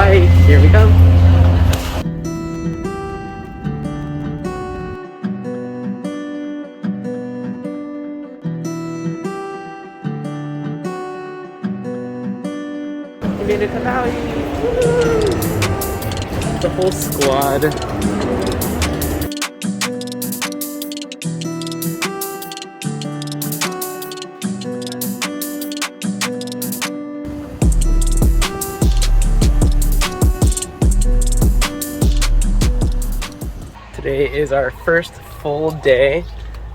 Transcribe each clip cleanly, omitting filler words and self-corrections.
Hawaii. Here we go. We made it to Maui. Woo! The whole squad. Today is our first full day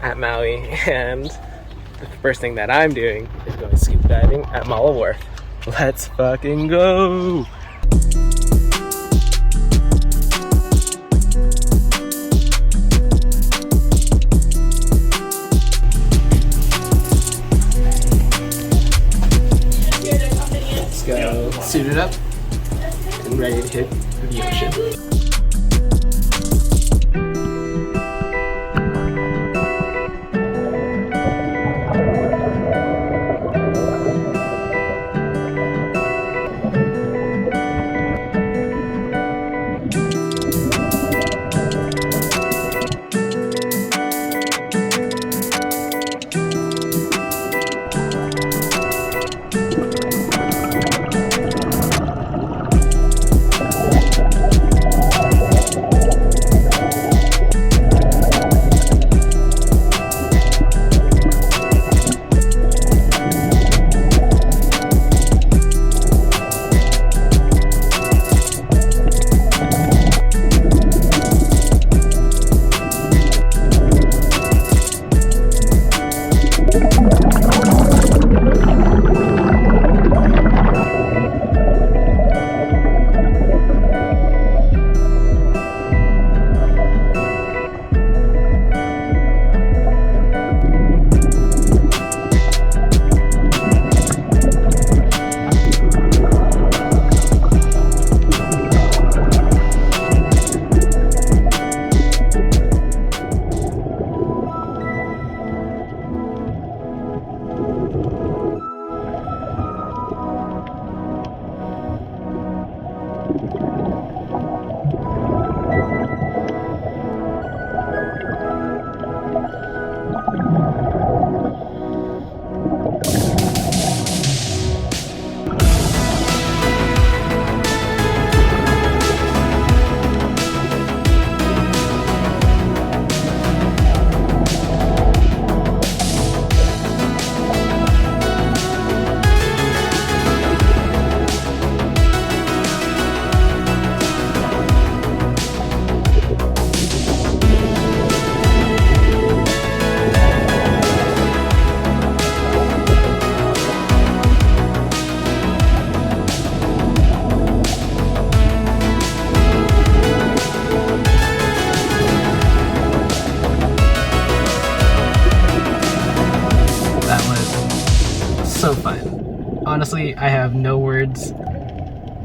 at Maui, and the first thing that I'm doing is going scuba diving at Mala Wharf. Let's fucking go! Let's go suited up and ready to hit the ocean. So fun. Honestly, I have no words.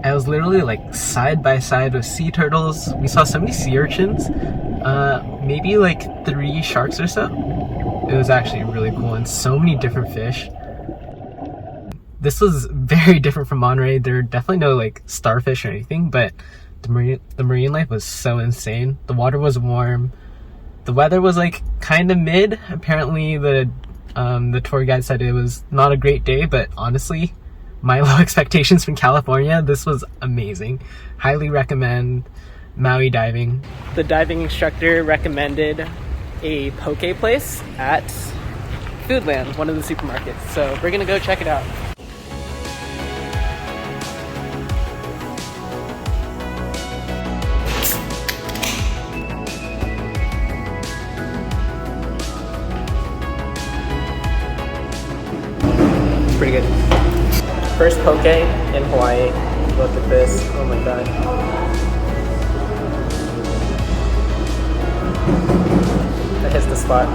I was literally like side by side with sea turtles. We saw so many sea urchins, maybe like 3 sharks or so. It was actually really cool, and so many different fish. This was very different from Monterey. There were definitely no like starfish or anything, but the marine life was so insane. The water was warm. The weather was like kind of mid. Apparently the tour guide said it was not a great day, but honestly, my low expectations from California, this was amazing. Highly recommend Maui diving. The diving instructor recommended a poke place at Foodland, one of the supermarkets. So we're gonna go check it out. Pretty good. First poke in Hawaii. Look at this. Oh my god. That hits the spot.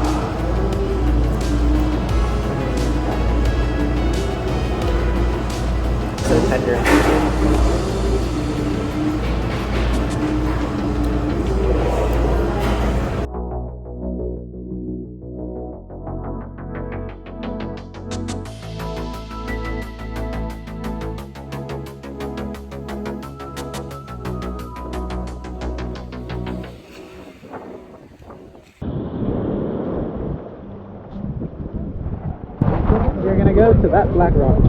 So tender. go to that black rock.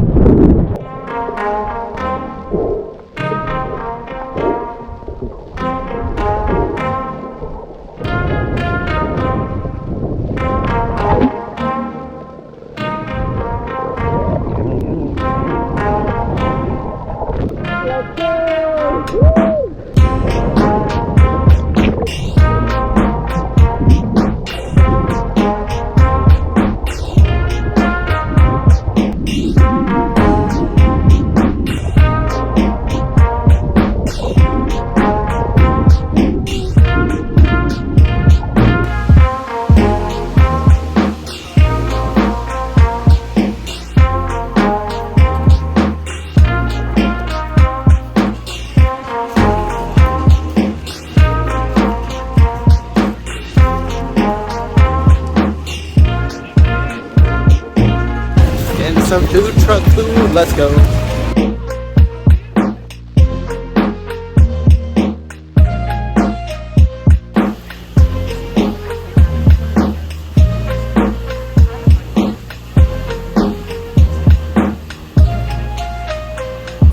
Some food truck food, let's go.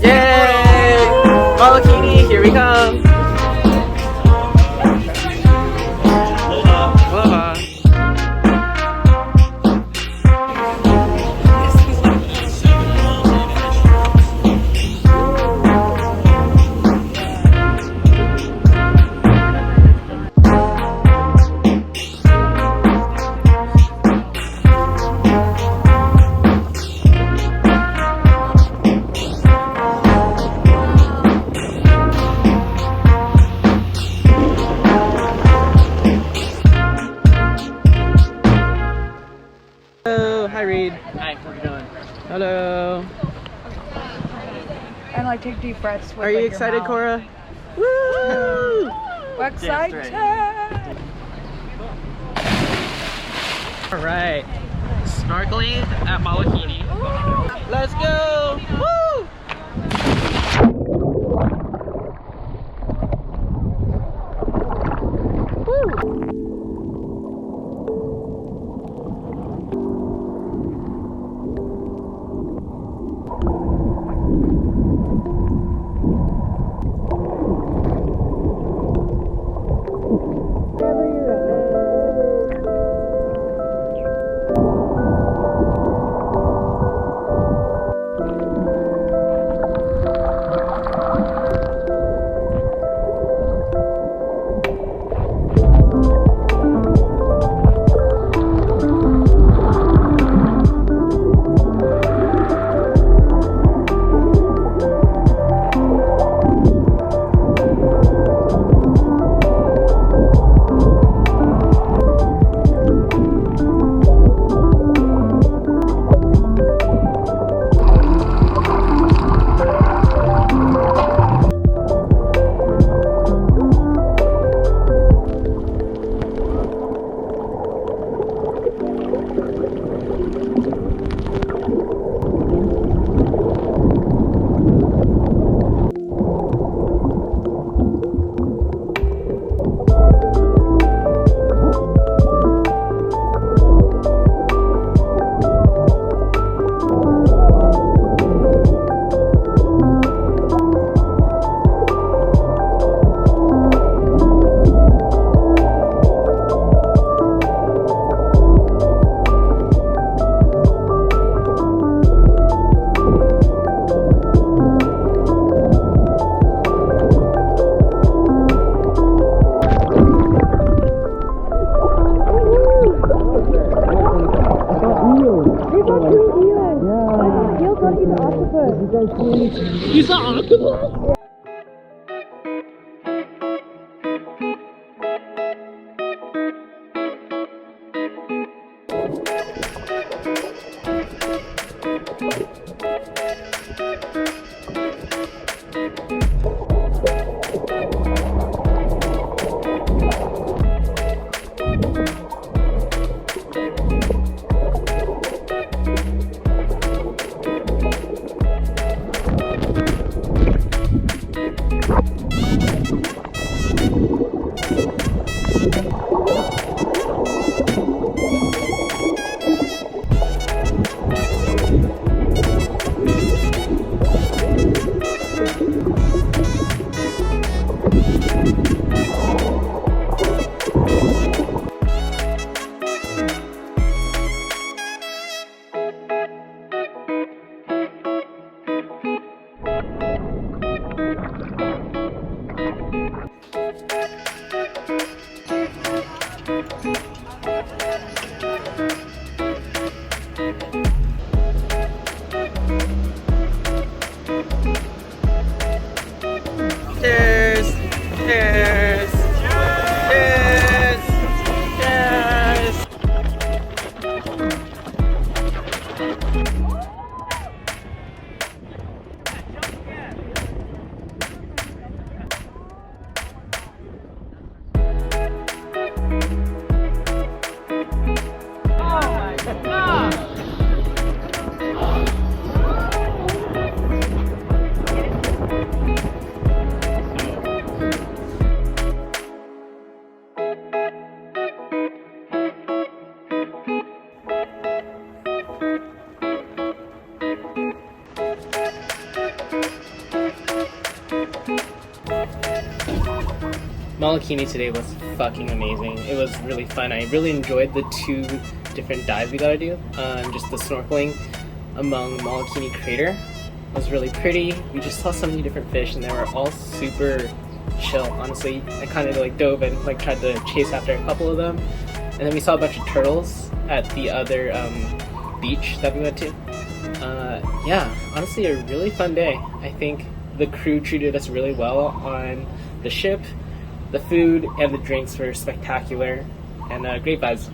Yay! Molokini, here we come. Aloha. Hi Reed. Hi, how's it going? Hello. And like take deep breaths. With, Are you like, excited, your mouth. Cora? Woo! We're excited. All right, snorkeling at Molokini. Let's go! Woo! You saw octopus? Molokini today was fucking amazing. It was really fun. I really enjoyed the 2 different dives we got to do. Just the snorkeling among Molokini Crater was really pretty. We just saw so many different fish and they were all super chill. Honestly, I kind of like dove and like tried to chase after a couple of them. And then we saw a bunch of turtles at the other beach that we went to. Yeah, honestly a really fun day. I think the crew treated us really well on the ship. The food and the drinks were spectacular, and great vibes.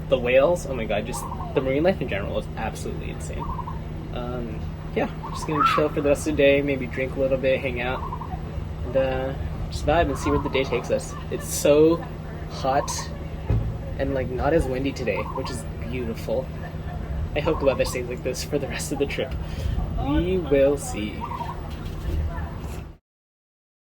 The whales, oh my god, just the marine life in general was absolutely insane. Yeah, just gonna chill for the rest of the day, maybe drink a little bit, hang out, and just vibe and see where the day takes us. It's so hot and like not as windy today, which is beautiful. I hope the weather stays like this for the rest of the trip. We will see.